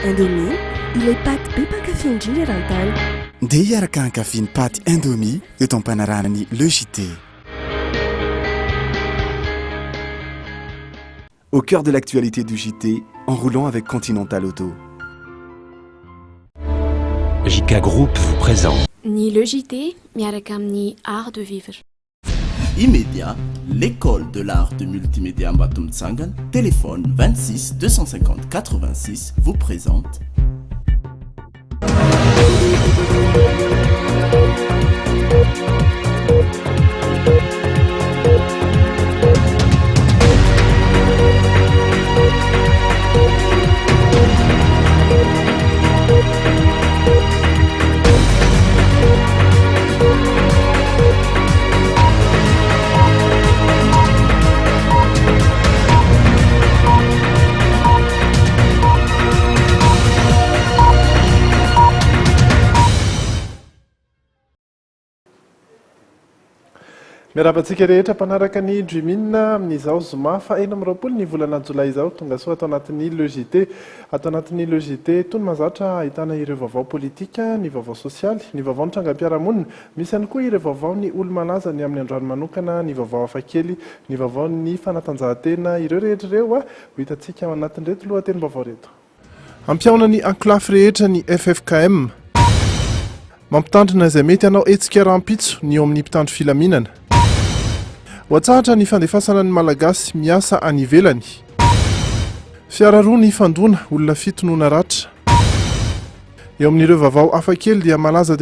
Indomie, ilay paty be mpankafy indrindra raha-tany. Ndeha hiaraka hankafy ny paty Indomie eto am-panaranany Le JT. Au cœur de l'actualité du JT, en roulant avec Continental Auto. JK Group vous présente. Ni le JT, miaraka amin'ny art de vivre. Immédiat, l'école de l'art de multimédia Mbatomtsangana, téléphone 26 250 86 vous présente. Miarabantsika rehetra mpanaraka ny Dreamina amin'izao zoma fa 4 ny volana jolay izao tonga soa atao anatin'ny Le JT. Atao anatin'ny Le JT tony mazatra ahitana ireo vaovao politika, ny vaovao sosialy, ny vaovao ny trangam-piarahamonina, misy ihany koa ireo vaovao ny olo-malaza ny amin'ny androany manokana, ny vaovao hafakely, ny vaovao ny fanatanjahantena, ireo rehetra ireo ho hitantsika ao anatin'ireto lohateny-baovao reto. Ampiaona ny anklafy rehetra ny FFKM. Mampitandrina izay mety anao hetsika rahampitso ny eo amin'ny mpitandro filaminana. Voatsahatra ny fandefasana ny malagasy miasa any ivelany. Fiara roa ny fandona olona fitonona ratra. Eo amin'ireo vaovao hafakely dia malaza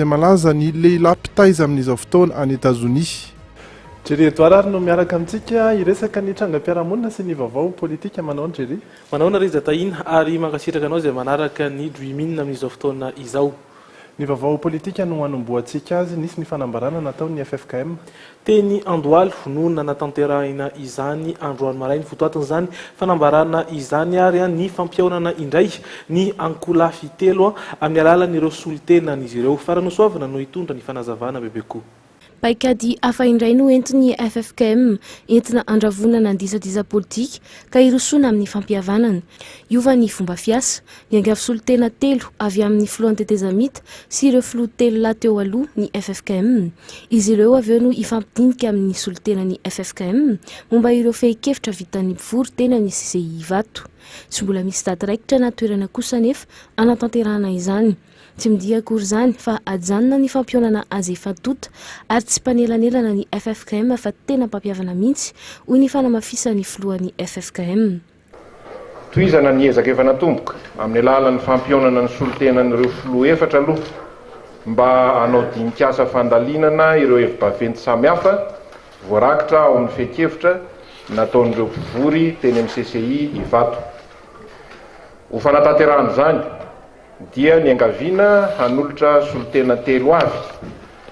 ny lehilahy mpitaiza amin'izao fotoana any Etazonia. Jerry Edouard no miaraka amintsika iresaka ny trangam-piarahamonina sy ny vaovao politika manao Jerry. Manao na Reza Tahina ary mankasitraka anao izay manaraka ny Dreamina amin'izao fotoana izao. Ny vaovao politika no hanomboantsika azy, nisy ny fanambarana natao ny FFKM. Teny Andohalo no nanatanterahina izany androany marainy fotoatin'izany fanambarana izany ary ny fampiaonana indray ny ankolafy telo amin'ny alalan'ireo solitenan'izy ireo faranosoavana no hitondra ny fanazavana bebe koa. Paikady hafa indray no entiny FFKM entina andravonana andisadiza politika ka irosona amin'ny fampihavanana. Iova ny fomba fiasa, ny angavy solitena telo avy amin'ny filohan'ny tetezamita sy ireo filoha telo lahy teo aloha ny FFKM. Izy ireo avy eo no ifampidinika amin'ny solitenany FFKM momba ireo fehi-kevitra vitan'ny mpivory teny amin'ny CCI Ivato. Tsy mbola misy daty raikitra na toerana kosa nefa anatanterahana izany. Tsy midia akory izany fa ajanona ny fampionana azy efa tota ary tsy mpanelanelana ny FFKM fa tena mpampiavana mihitsy hoy ny fanamafisany filohan'ny FFKM. Toizana ny ezaka efa natomboka amin'ny alalan'ny fampionana ny solitenan'ireo filoha efatra aloha mba hanao dinikasa fandalinana ireo evi-baventy samihafa voarakitra ao amin'ny fehi-kevitra nataon'ireo mpivory teny amin'ny CCI Ivato. Ho fanatanterahana izany dia ny angaviana hanolotra solitena telo avy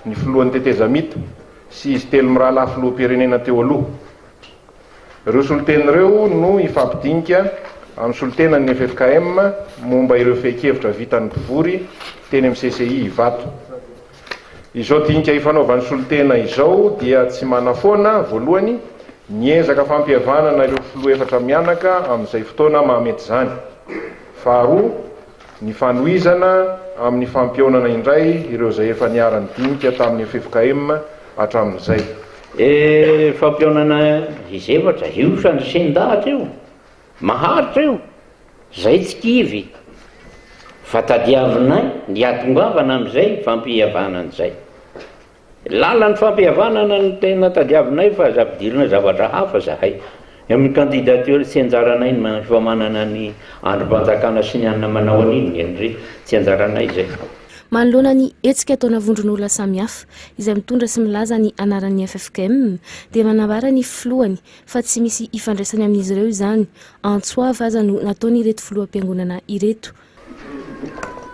ny filohan'ny tetezamita sy izy telo mirahalahy filoham-pirenena teo aloha. Ireo solitena ireo no ifampidinika amin'ny solitenan'ny FFKM momba ireo fehi-kevitra vitan'ny mpivory teny amin'ny CCI Ivato. Izao dinika ifanaovan'ny solitena izao dia tsy manafoana voalohany niezaka fampihavanana ireo filoha efatra mianaka amin'izay fotoana mahamety izany. Faharoa, ny fanohizana amin'ny fampionana indray ireo zay efa niarany dinika tamin'ny FFKM hatramin'izay. Fampionana izy efatra io fandrisendahatra io, maharitra io, zay tsy kivy. Fa tadiavinay ny atongavana amin'izay fampihavanana izay. Lalan'ny fampihavanana no tena tadiavinay fa zapidirina zavatra hafa zahay. Amin'ny candidature tsy anjaranay ny famanana ny androm-panjakana sy ny anona manao an'iny ny tsy anjaranay zay. Manoloana ny hetsika ataona vondron'olona samihafa izay mitondra sy milaza ny anaran'ny FFKM dia manambara ny filohany fa tsy misy ifandraisany amin'izy ireo izany. Antsoava aza no nataony ireto filoham-piangonana ireto.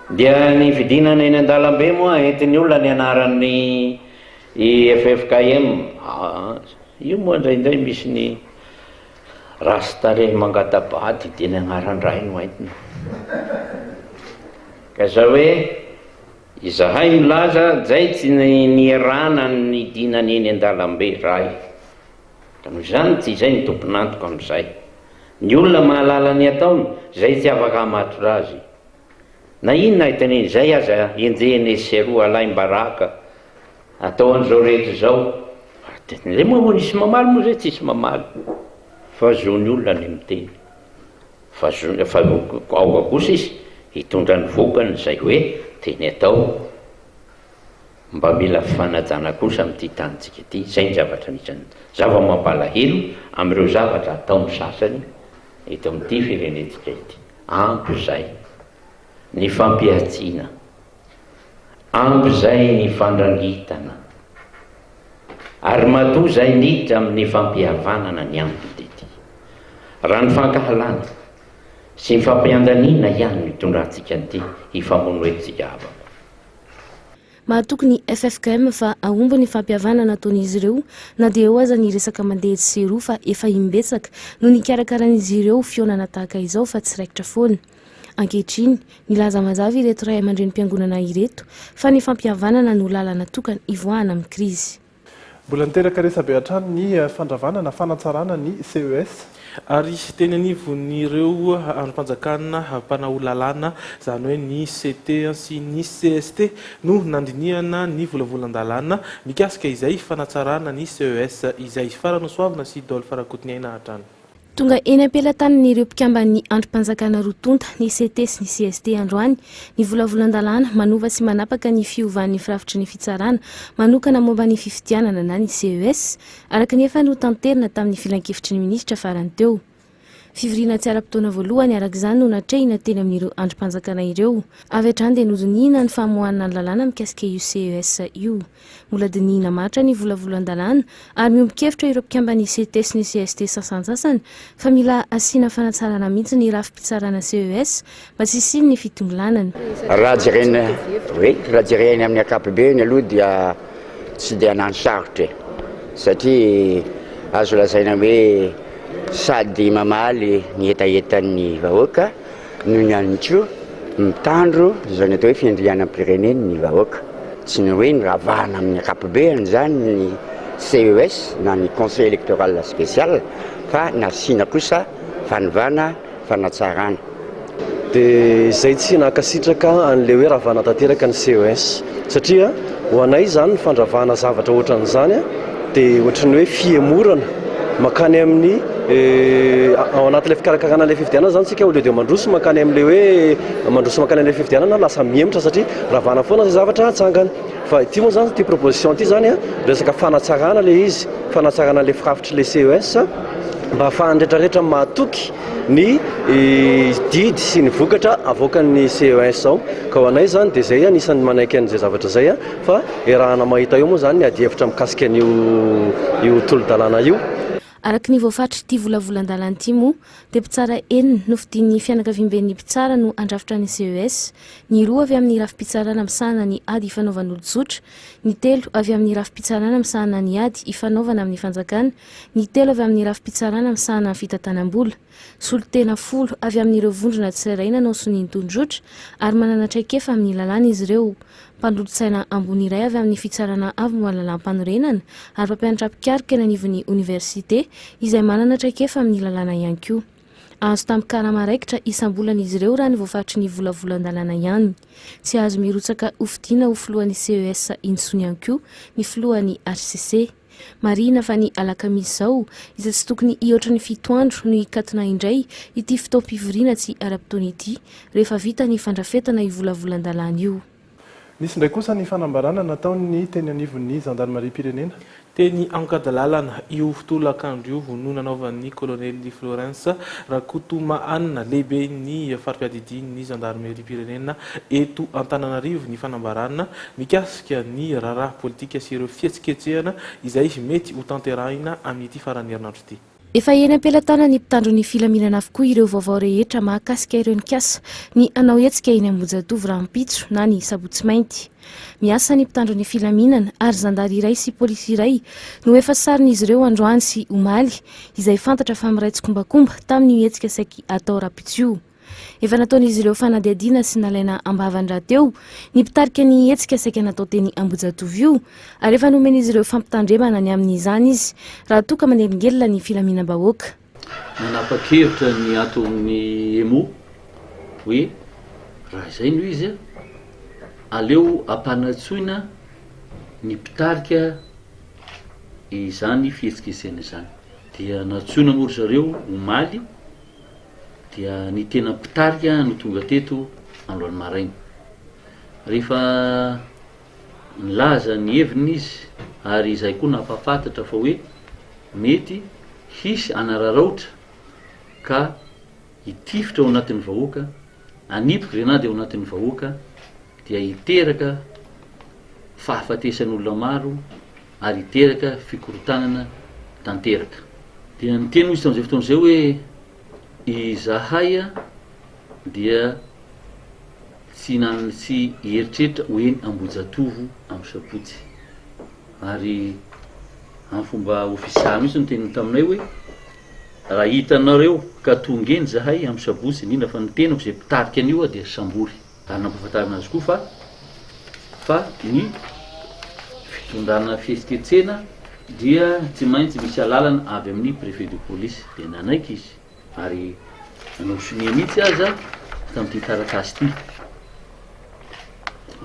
Dia ny vidinana eny an-dalambe moa entin'ny olona ny anaran'ny FFKM. Io moa indraindray misy ny rastare mangatabady dia ny anaran-dray no entiny. Ka zao hoe izahay milaza zay tsy nierana ny dinany eny an-dalambe ray. Ka noho izany tsy izay ny tompon'antoka amin'izay. Ny olona mahalala ny ataony zay tsy afaka hamatora azy. na inona hitaneny zay aza enjehny sy roa alaim-baraka atao an'izao rehetra zao zay moa nisy mamaly moa zay tsisy mamaly fa zony olona ny miteny fa ao kosa izy hitondra ny vokany zay hoe teny atao mba mila fanajana kosa amin'ity tanitsika ity zay ny zavatra nisany zava-mampalahelo amin'ireo zavatra ataony sasany eto amin'ity firenetsika ity ampy zay ny fampiatsiana ampy zay ny fandrangitana ary matoa zay niditra amin'ny fampihavanana ny ampy ity raha ny fankahalana sy ny fampiandanina ihany ny tondratsika an'ity hifamonoetsika avako mahatoky ny FFKM fa ahomby ny fampihavanana ataon'izy ireo na dia eo aza ny resaka mandeha seroa fa efa imbetsaka no nikarakaran'izy ireo fionana tahaka izao fa tsy raikitra foana ankehitriny nilaza mazava ireto ray aman-dreny mpiangonana ireto fa ny fampihavanana no lalana tokana ivoahana amin'ny krizy. Mbola niteraka resabe hatrany ny fandravanana fanatsarana ny CES ary teny anivon'ireo androm-panjakana mpanao lalàna zany hoe ny CT sy ny CST no nandiniana ny volavolan-dalàna mikasika izay fanatsarana ny CES izay farano soavina sy dolo farakotiniaina hatrany. Tonga eny ampelantanan'ireo mpikambany androm-panjakana rotonta ny CT sy ny CST androany ny volavolan-dalàna manova sy manapaka ny fiovan'ny firafitry ny fitsarana manokana momba ny fifidianana na ny CES araka nefa no tanterina tamin'ny filan-kevitry ny minisitra farany teo. Fivoriana tsy ara-potoana voalohany araka izany no natrehina teny amin'ireo androm-panjakana ireo avy hatrany dia nodinihina ny famohanana ny lalàna mikasika io CES io mbola dinihina matra ny volavolan-dalàna ary miombon-kevitra ireo mpikambany CT sy ny CST sasansasany fa mila asiana fanatsarana mihitsy ny rafi-pitsarana CES mba tsy hisiny ny fitongolanana. Raha jereny amin'ny ankapobeny aloha dia tsy dia anano sarotra satria azo lazaina hoe sady mamaly ny etaetan'ny vahoaka no ny anitro mitandro zany atao hoe fiandriana pireneny ny vahoaka tsy ny hoe ny ravahana amin'ny ankapobeny zany ny CES na ny conseil électoral spécial fa nasiana kosa fanivana fanatsarana dia zay tsy nakasitraka an'le hoe ravana tanteraka ny CES satria ho anay zany ny fandravana zavatra ohatran'izany dia ohatran'ny hoe fiemorana makany amin'ny ao anatin'ilay fikarakarana ilay fifidianana zany tsika ho dia mandroso makany amin'ilay hoe mandroso makany amin'ilay fifidianana lasa miemitra satria ravana foana zay zavatra hatsangany fa ity moa zany ty proposition ity zany resaka fanatsarana le izy fanatsarana le firafitry le CES mba ahafahanretrarehetra mahatoky ny didy sy ny vokatra avoakan'ny CES ao ka ho anay zany dia zay anisan'ny manaiky an'izay zavatra zay fa erahana mahita eo moa zany ny adihevitra mikasika an'io tolo-dalàna io. Araka ny voafatry ity volavolan-dalàna ity moa dia mpitsara enina no fidin'ny fianakaviam-ben'ny mpitsara no andrafitra ny CES ny roa avy amin'ny rafi-pitsarana misahana ny ady ifanaovan'olo-tsotra ny telo avy amin'ny rafi-pitsarana misahana ny ady ifanaovana amin'ny fanjakana ny telo avy amin'ny rafi-pitsarana misahana ny fitantanam-bola solotena 10 avy amin'ireo vondrona tsirairay nanao soniny tondrotra ary manana traikefa amin'ny lalàna izy ireo mpandolo-tsaina ambony iray avy amin'ny fitsarana avy moalalam-panorenana ary mpampianatra mpikarika eny anivon'ny université izay manana traikefa amin'ny lalàna ihany koa. Azo tamin'ny karama raikitra isam-bolan'izy ireo raha ny voafatry ny volavolan-dalàna ihany. Tsy azo mirotsaka hofidiana ho filohan'ny CES intsony ihany koa ny filohan'ny RCC. Marina fa ny alakamisy zao izay tsy tokony ihoatra ny 7 andro no hikatona indray ity fitaom-pivoriana tsy ara-potoana ity rehefa vita ny fandrafetana ivolavolan-dalàna io. Nisy indray kosa ny fanambarana nataony teny anivon'ny gendarmerie pirenena teny ankadalalana io tolakandro io no nanaovan'ny colonel de Florence Rakotoma Anna lehibe ny fari-piadidin'ny gendarmerie pirenena eto Antananarivo ny fanambarana mikasika ny raharaha politika sy ireo fihetsiketsehana izay mety ho tanterahina amin'ity farany herinandro ity. Efa eny am-pelatana ny mpitandro ny filaminana avokoa ireo vaovao rehetra mahakasika ireo nikasa ny anao hetsika eny Ambohijatovo Rampitso na ny Sabotsy Mainty. Miasa ny mpitandro ny filaminana ary zandary iray sy polisy iray no efa sarin'izy ireo androany sy omaly izay fantatra fa miraitsy kombakomba tamin'ny hetsika saiky atao Rampitso. Efa nataon'izy ireo fanadihadiana sy nalaina ambavandra teo ny mpitarika ny hetsika saika natao teny Ambohijatovo io ary efa nomen'izy ireo fampitandremana ny amin'izany izy raha toka manelingelina ny filaminam-bahoaka. Nanapa-kevitra ny aton'ny EMO hoe raha izay no izy aleo ampanatsoina ny mpitarika izany fihetsiketsena zany dia natsoina mory zareo omaly dia ny tena mpitarika no tonga teto androany maraina rehefa nilaza ny heviny izy ary izay koa nampafantatra fa hoe mety hisy anararaotra ka hitifitra ao anatin'ny vahoaka anipy grenady ao anatin'ny vahoaka dia hiteraka fahafatesan'olona maro ary hiteraka fikorotanana tanteraka dia ny teny izy tamin'izay fotoana izay hoe izahay dia tsy hieritreritra hoe ambojatovo amin'ny sabotsy ary amin'ny fomba ofisialy mihitsy no teny taminay hoe raha hitanareo ka tongeny zahay amin'ny sabotsy indrindra fa nitenako zay mpitarika an'io dia sambory ary nampahafantarana azy koa fa ny fitondrana fihetsiketsena dia tsy maintsy misy alalana avy amin'ny préfet de police dia nanaiky izy ary nanao sonia mihitsy aza tamin'ity taratasy ity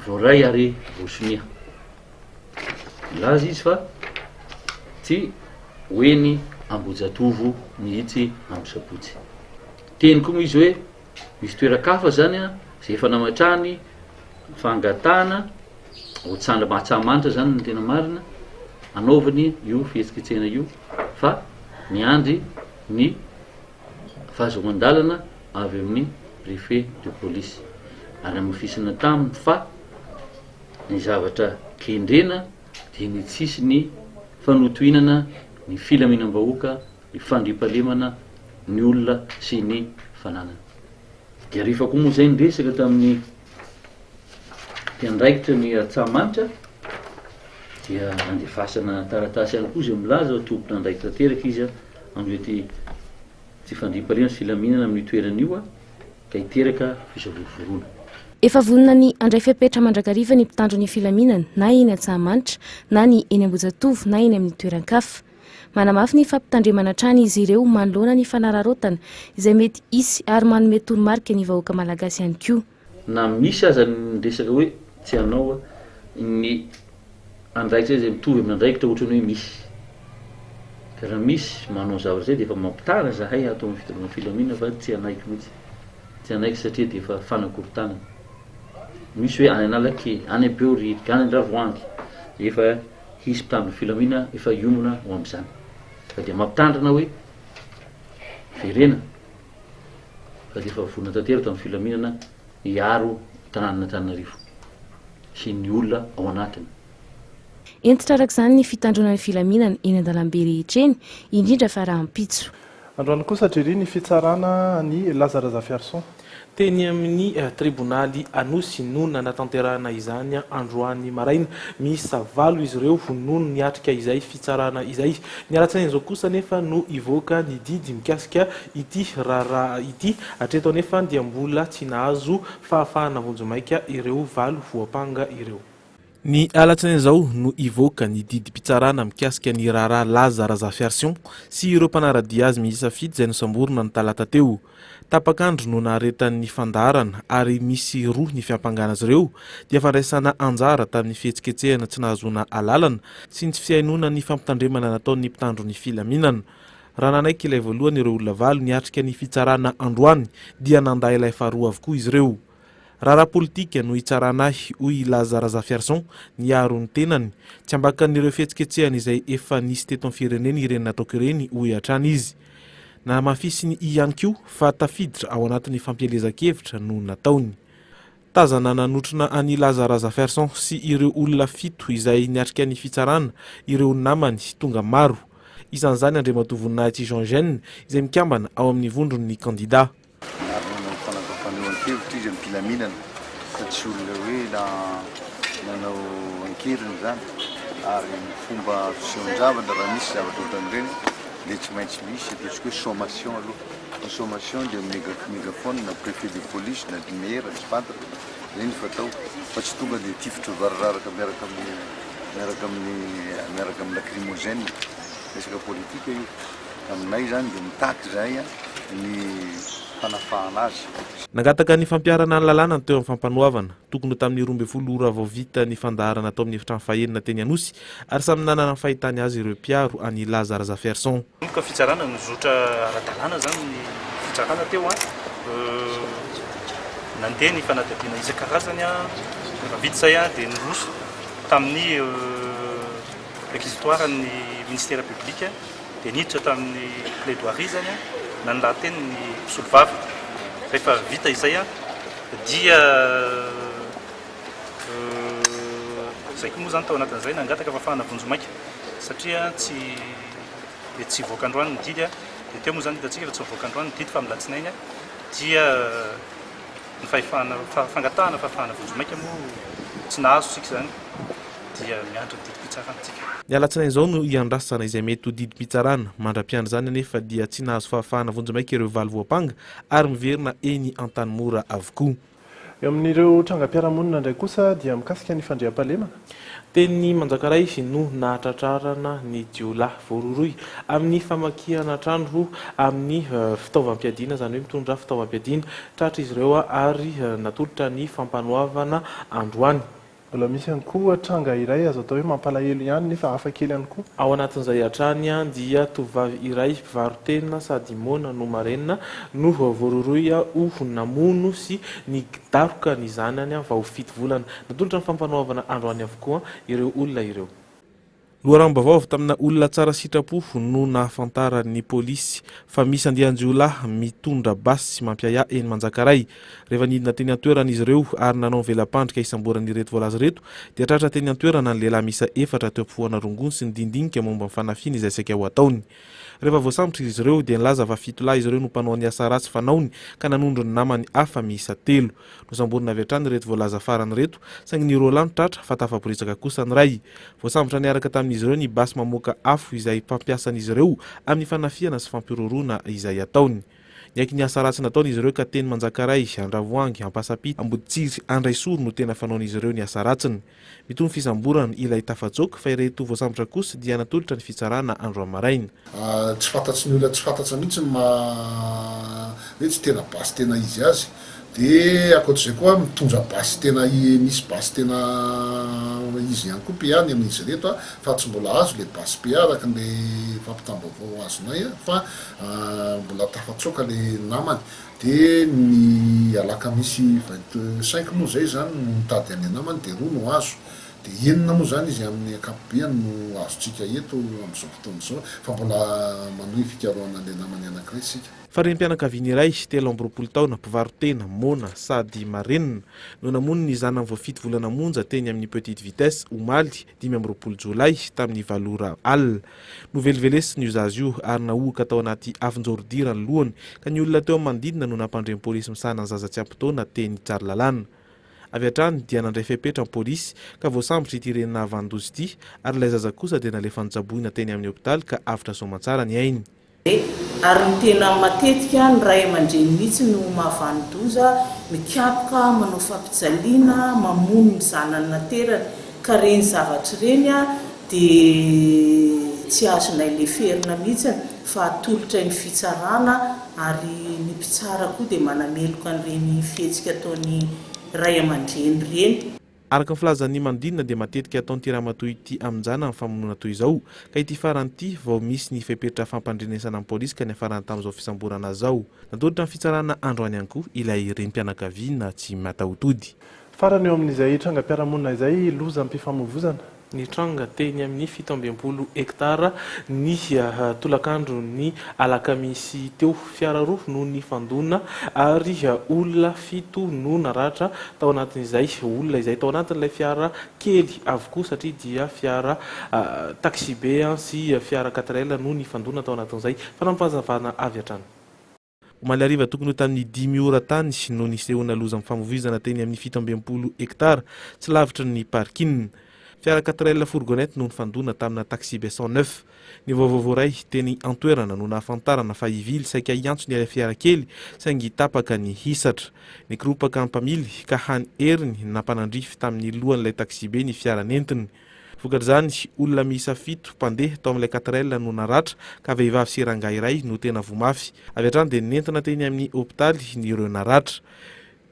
voaray ary voasonia laza izy fa tsy hoeny ambojatovo mihitsy amin'ny sabotsy teny koa moa izy hoe misy toerakafa zany zay efa namatrany fangatana otsandra mahatsamanitra zany ny tena marina anaovany io fihetsiketsena io fa miandry ny fahazoan-dalana avy amin'ny préfet de police ary amafisina taminy fa ny zavatra kendrena dia ny tsisy ny fanotoinana ny filaminam-bahoaka ny fandriampalemana ny olona sy ny fananana dia rehefa koa moa zay nyresaka tamin'ny tiandraikitra ny atsamanitra dia andefasana taratasy ihany koa zay milaza tompona andraikitra teraka izy am'lety tsy fandriampalemana sy filaminana amin'ny toeran'io ka hiteraka fisavorovoroana efa vonona ny andray fepetra mandrakariva ny mpitandro ny filaminana na eny Antsahamanitra na ny eny Ambojatovo na eny amin'ny toeran-kafa manamafy ny fampitandremana trany izy ireo manoloana ny fanararotana izay mety isy ary manome toromarika ny vahoaka malagasy ihany koa na misy aza nyresaka hoe tsy anao ny andraikitra zay mitovy amin'ny andraikitra ohatrany hoe misy ka raha misy manao zavatra zay dia efa mampitana zahay atao amin'ny fitondrona filaminana fa tsy anaiky mihitsy tsy anaiky satria dia efa fanakorontanana misy hoe any analakely any Beority any Andravoahangy efa hisy mpitandro filaminana efa iomona ho amin'izany fa dia mampitandrana hoe verena fa dia efa vonona tanteraka tamin'ny filaminana hiaro tanàn'Antananarivo sy ny olona ao anatiny entitra araka izany ny fitandrona ny filaminana eny an-dalambe rehetra eny indrindra fa raha ampitso androany kosa Jerry ny fitsarana ny Lazare Zafiarson teny amin'ny tribonaly anosy nono natanterahana izany androany maraina miisa 8 izy ireo nono niatrika izay fitsarana izay niaratsana izao kosa nefa no ivoaka ny didy mikasika ity raharaha ity atreto nefa dia mbola tsy nahazo fahafahana vonjomaika ireo 8 voapanga ireo ny alatsana izao no ivoaka ny didy mpitsarana mikasika ny raharaha Lazare Zafiarson sy ireo mpanaradia azy miisa 7 izay nosamborona ny talata teo tapakandro no naharetan'ny fandarana ary misy 2 ny fiampangana azy ireo dia fandraisana anjara tamin'ny fihetsiketsehana tsy nahazoana alalana sy ny tsy fiainona ny fampitandremana nataon'ny mpitandro ny filaminana raha nanaiky ilay voalohany ireo olona 8 niatrika ny fitsarana androany dia nanday ilay faharoa avokoa izy ireo raharaha politika no hitsaranahy hoy Lazare Zafiarson niaro ny tenany tsy ambakan'ireo fihetsiketsehana izay efa nisy teto amin'ny firenena ireny nataoko ireny hoy hatrany izy na mafisiny ihany koa fa tafiditra ao anatin'ny fampielezan-kevitra no nataony tazana nanotrona any Lazare Zafiarson sy ireo olona 7 izay niatrika ny fitsarana ireo namany tonga maro isan'izany Andriamatovo Voninahitsy Jean Gène izay mikambana ao amin'ny vondron'ny kandida hevitra izy ampilaminana fa tsy olona hoe nanao ankeriny zany ary fomba fisehoan-javatra raha misy zavatra ohatran'ireny dia tsy maintsy misy ataontsika hoe sommation aloha ny sommation dia mégafone na préfet de police na maire tsy fantatra zay ny fatao fa tsy tonga dia tifitra varararaka miaraka amin'ny lacrymogène resaka politika io aminay zany dia mitaky zahay ny fanafahana azy. Nangataka ny fampiarana ny lalàna teo amin'ny fampanoavana tokony tamin'ny 12 ora vao vita ny fandaharana tao amin'ny efitrano fahenina teny Anosy ary samy nanana ny fahitany azy ireo mpiaro any Lazare Zaferson. Ka fitsarana nizotra ara-dalàna zany ny fitsarana teo nandeha ny fanadihadiana isan-karazany rehefa vita zay dia niroso tamin'ny réquisitoire ny ministère public dia niditra tamin'ny plaidoirie zany nanlateny ny mpisolo vava. Rehefa vita izay dia zay koa moa zany tao anatin'izay nangataka fafahana vonjomaika satria tsy voaka androany ny didy dia teo moa zany hitatsika fa tsy voaka androany ny didy fa milatsinainy dia ny fangatahana fafahana vonjomaika moa tsy nahazo sika zany dia miandry ny didy mpitsaranatsika. Ny alatsinainy izao no iandrasana izay mety ho didy mpitsarana mandra-piandry zany anefa dia tsy nahazo fahafahana vonjomaika ireo valo voapanga ary miverina eny an-tanymora avokoa. Eo amin'ireo trangam-piarahamonina indray kosa dia mikasika ny fandriam-pahalemana. Teny Manjakaray no nahatratrarana ny jiolahy voaroroy amin'ny famakiana trano amin'ny fitaovam-piadiana zany hoe mitondra fitaovam-piadiana tratra izy ireo ary natolotra ny fampanoavana androany. Mbola misy ihany koa tranga iray azo atao hoe mampalahelo ihany nefa hafa kely ihany koa. Ao anatin'izay hatrany dia tovovavy iray mpivarotena sady mona no marenina no voaroroy ho namono sy ny daroka ny zanany va ho fito volana. Natolotra ny fampanoavana androany avokoa ireo olona ireo. Loharano-baovao tamina olona tsara sitrapo no nahafantaran'ny polisy fa misy andian-jiolahy mitondra basy sy mampiaya eny Manjakaray. Rehefa nidina teny an-toerana izy ireo ary nanao velam-pandrika isamboran'ireto voalaza reto dia tratra teny an-toerana ny lehilahy misa 4 teo ampovoana rongony sy ny dindinika momba ny fanafiana izay saika ho ataony. Rehefa voasambotra izy ireo dia nilaza fa 7 lahy izy ireo no mpanao ny asa ratsy fanaony ka nanondro ny namany hafa miisa 3. Nosamborina avy hatrany reto voalaza farany reto saingy ny Rolando tratra fa tafaboritsaka kosa ny ray. Voasambotra niaraka tamin'izy ireo ny basy mamoaka afo izay mpampiasan'izy ireo amin'ny fanafiana sy fampiroroana izay ataony. Niaiky ny asa ratsy nataony izy ireo ka teny Manjakaray, Andravoangy, Ampasapita, Amboditsiry, Andraisoro no tena fanaon'izy ireo ny asa ratsiny. Mitony fisamborana ilay tafatsoka fa ireto voasambotra kosa dia natolotra ny fitsarana andro amaraina. Tsy fantatsy ny olona tsy fantatsa mihitsy hoe tsy tena basy tena izy azy. Dia akoatr'izay koa mitondra basy tena misy basy tena izy ihany koa piany amin'izy reto fa tsy mbola azo le basy pe araka le fampitambavao azonay fa mbola tafatsoka le namany. Dia ny alaka misy 25 moa zay zany no mitady any namany dia 2 no azo. Dia enina moa zany izy amin'ny akapobeany no azotsika eto amin'izao fotoana izao fa mbola manohy fikaroana le namany anankiray sika. Fa renim-pianakaviana iray 17 taona mpivarotena mona sady marenina no namono ny zanany vao 7 volana monja teny amin'ny petite vitesse Omaly 15 Jolay tamin'ny 4 ora alina. No velivelesiny io zazy io ary nahoaka tao anaty afinjorondira ny lohany ka ny olona teo amin'ny manodidina no nampandreny polisy misahana ny zaza tsy ampy taona teny Tsaralalàna. Avy hatrany dia nandray fepetra ny polisy ka voasambotra ity renina havandozy ity ary ilay zaza kosa dia nalefa nijaboina teny amin'ny hopitaly ka afatra soamantsara ny ainy. Ary ny tena matetika ny ray aman-dreny mihitsy no mahavandoza mikapoka manao fampijaliana mamono ny zanany naterany ka reny zavatra reny dia tsy azonay leferina mihitsy fa atolotra ny fitsarana ary ny mpitsara koa dia manameloka an'ireny fihetsika ataony ray aman-dreny reny. Araka ny filazan'ny manodidina dia matetika ataon'ity ramatoa ity aminjana ny famonoana toy izao ka ity farany ity vao misy ny fepetra fampandrenesana amin'ny polisy ka ny afarany tamin'izao fisamborana zao. Natolotra ny fitsarana androany ihany koa ilay renim-pianakaviana tsy matahotody. Farany eo amin'izay trangam-piarahamonina izay lozam-pifamoivoizana. Ny tranga teny amin'ny 17 hektara ny tolakandro ny alakamisy teo fiara 2 no ny fandona ary olona 7 no naratra tao anatin'izay olona izay tao anatin'ilay fiara kely avokoa satria dia fiara taxi be sy fiara 4L no ny fandona tao anatin'izay fanampazavana avy hatrany. Omaly ariva tokony tamin'ny 10 ora tany no nisehona loza mifamoivoizana teny amin'ny 17 hektara tsy lavitra ny parking. Fiara 4L fourgonnette no nifandona tamina taxi B109. Ny vaovao ray teny antoerana no nahafantarana fa ivily saika iantso ny fiara kely saingy tapaka ny hisatra. Nikropaka ny mpamily ka hany heriny nampanandrify tamin'ny lohan'ilay taxi be ny fiara nentiny. vokatr'izany olona miisa 7 mpandeha tao amin'ilay 4L no naratra ka vehivavy sy rangahy iray no tena vomafy. Avy hatrany dia nentina teny amin'ny hôpitaly ny ireo naratra.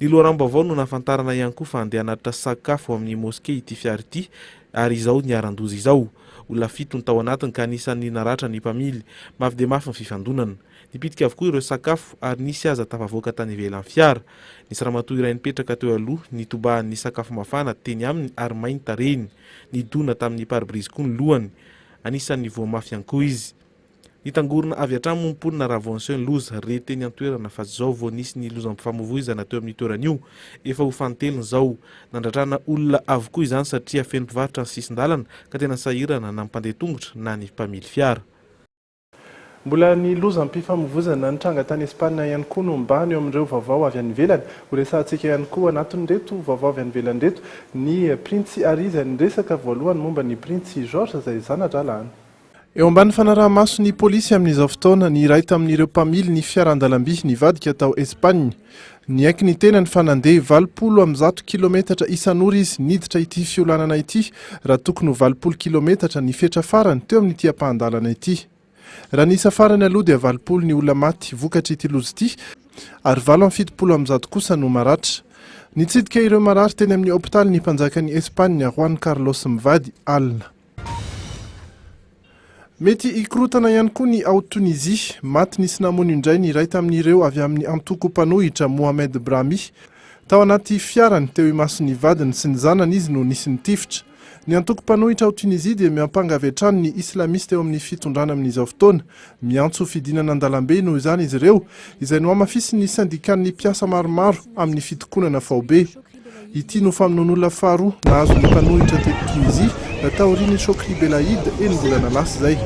Ny loharam-baovao no nafantarana ihany koa fa andeha hanatitra sakafo amin'ny moské ity fiara ity ary izao ny aran-doza izao. Olona 7 ny tao anatiny ka anisan'ny naratra ny mpamily. Mafy dia mafy ny fifandonana. Nipitika avokoa ireo sakafo ary nisy aza tafavoaka tany ivelan'ny fiara. Nisy ramatoa iray nipetraka teo aloha nitobahan'ny sakafo mafana teny aminy ary mainy tarehiny. Nidona tamin'ny pare-brise koa ny lohany. Anisan'ny voamafy ihany koa izy. Nitangorona avy hatrany momponina Ravenseau ny loza reteny an-toerana fa zao vao nisy ny lozam-pifamoivoizana teo amin'ny toeran'io efa ho fanoteliny zao. Nandratrana olona avokoa izany satria feno mpivarotra ny sisin-dalana ka tena sahirana na mpandeha tongotra na ny mpamily fiara. Mbola ny lozam-pifamoivoizana nitranga tany Espagne ihany koa no mbany eo amin'ireo vaovao avy any ivelany. Ho resantsika ihany koa anatin'ireto vaovao avy any ivelany reto ny Prince Harry izay niresaka voalohany momba ny Prince George izay zana-dralany. Eo ambany fanaraha-maso ny polisy amin'izao fotoana ny iray tamin'ireo mpamily ny fiaran-dalamby nivadika tao Espagne. Ny aiky ny tena ny fanandeha 200 kilometatra isan'ora izy niditra ity fiolanana ity raha tokony 200 kilometatra ny fetra farany teo amin'ny tiam-pahandalana ity. Raha nisa farany aloha dia 200 ny olona maty vokatra ity loza ity ary 770 kosa no maratra. Nitsidika ireo marary teny amin'ny hôpitaly ny mpanjakan'ny Espagne Juan Carlos mivady alina. Mety ikorotana ihany koa ny ao Tunisia, maty nisy namony indray ny iray tamin'ireo avy amin'ny antoko mpanohitra Mohamed Brahmi. Tao anaty fiarany teo imasony vadiny sy ny zanany izy no nisy nitifitra. Ny antoko mpanohitra ao Tunisia dia miampangavy hatrany ny islamista eo amin'ny fitondrana amin'izao fotoana. Miantso fidinana an-dalambe noho izany izy ireo, izay no amafisy ny syndikan'ny mpiasa maromaro amin'ny fitokonana faobe. Ity no famonon'olona faharoa nahazo ny mpanohitra teto Tunisia taorian'ny Chokri Belaid enimbolana lasa izay.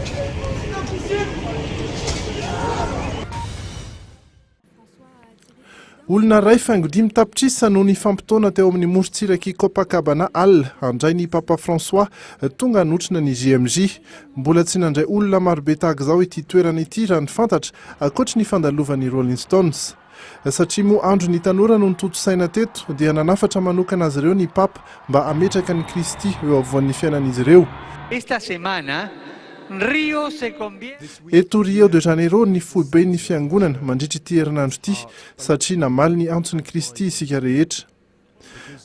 Olona ray faingo 5 tapitrisa no ny fampitona teo amin'ny morontsiraky Copacabana handray ny Papa François tonga notrina ny GMJ. Mbola tsy nandray olona marobe tahaka izao ity toerana ity raha ny fantatra ankoatra ny fandalovan'ny Rolling Stones. Satria moa andro ny tanora no nitoto-saina teto dia nanafatra manokana azy ireo ny Papa mba ametraka ny Kristy eo avoan'ny fiainan'izy ireo. Eto Rio de Janeiro ny foibe ny fiangonana mandritra ity herinandro ity satria namaly ny antson'ny Kristy isika rehetra.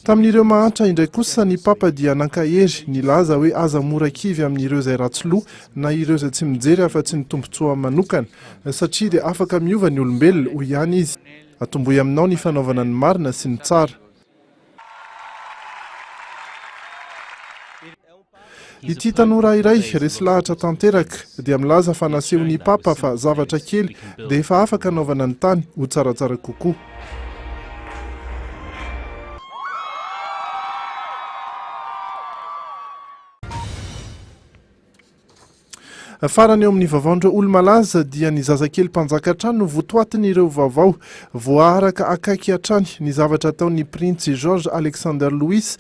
Tamin'ireo mahantra indray kosa ny Papa dia nankahery nilaza hoe aza mora kivy amin'ireo izay ratsy loha na ireo izay tsy mijery afa-tsy ny tombontsoa manokana satria dia afaka miova ny olombelona ho ihany izy. Atomboy aminao ny fanaovana ny marina sy ny tsara. Ity tanora iray resy lahatra tanteraka dia milaza fa nasehon'ny Papa fa zavatra kely dia efa afaka anaovana ny tany ho tsaratsara kokoa. Farany eo amin'ny vaovaondreo olo-malaza dia ny zazakely mpanjaka hatrany no votoatiny ireo vaovao voaaraka akaiky hatrany ny zavatra ataon'ny Prince George Alexander Louis.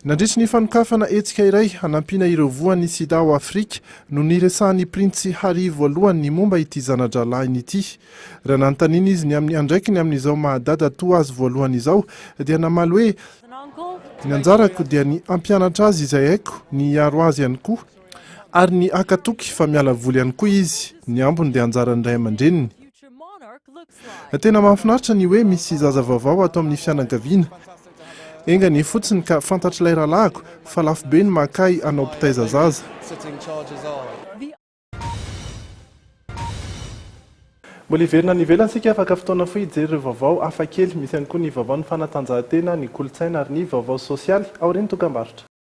Nandritry ny fanokafana etsika iray hanampiana ireo voan'ny sida ao Afrika no niresahan'ny Prince Harry voalohany ny momba ity zana-dralahiny ity. Raha nanontaniana izy ny amin'ny andraikiny amin'izao mahadada toa azy voalohany izao dia namaly hoe ny anjarako dia ny ampianatra azy izay haiko, ny hiaro azy ihany koa. Ary ny akatoky fa miala voly ihany koa izy, ny ambony dia anjarany ray aman-dreniny. Tena mahafinaritra ny hoe misy zaza vaovao atao amin'ny fianakaviana. Engany fotsiny ka fantatry ilay rahalahako fa lafo be ny makay anao pitaiza zaza. Mbola iverina ny ivelany sika afaka fotoana fohy hijery ireo vaovao hafa kely misy ihany koa ny vaovao ny fanatanjahantena, ny kolontsaina ary ny vaovao sosialy ao ireny dokam-barotra.